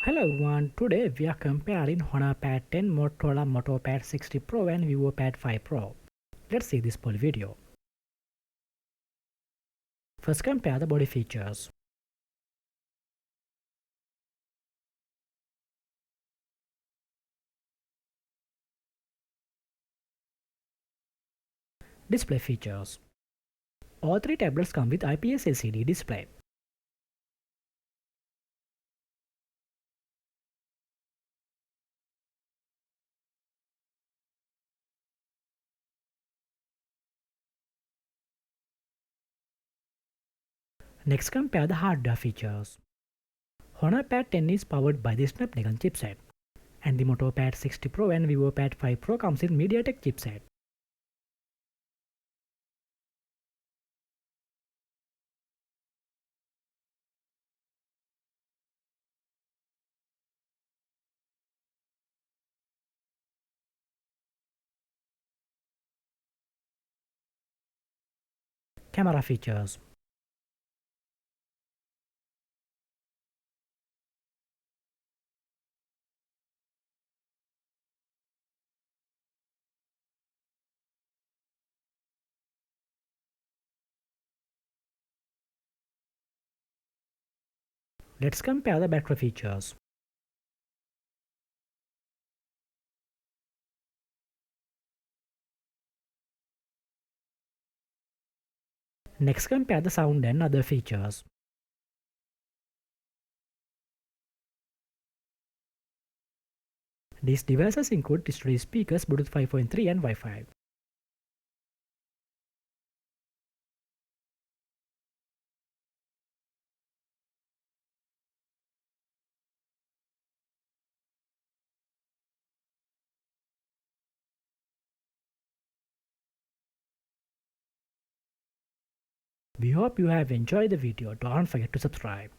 Hello everyone, today we are comparing Honor Pad 10, Motorola Moto Pad 60 Pro and Vivo Pad 5 Pro. Let's see this full video. First compare the body features. Display features. All three tablets come with IPS LCD display. Next compare the hardware features. Honor Pad 10 is powered by the Snapdragon chipset, and the Moto Pad 60 Pro and Vivo Pad 5 Pro comes with MediaTek chipset. Camera features. Let's compare the battery features. Next compare the sound and other features. These devices include digital speakers, Bluetooth 5.3 and Wi-Fi. We hope you have enjoyed the video. Don't forget to subscribe.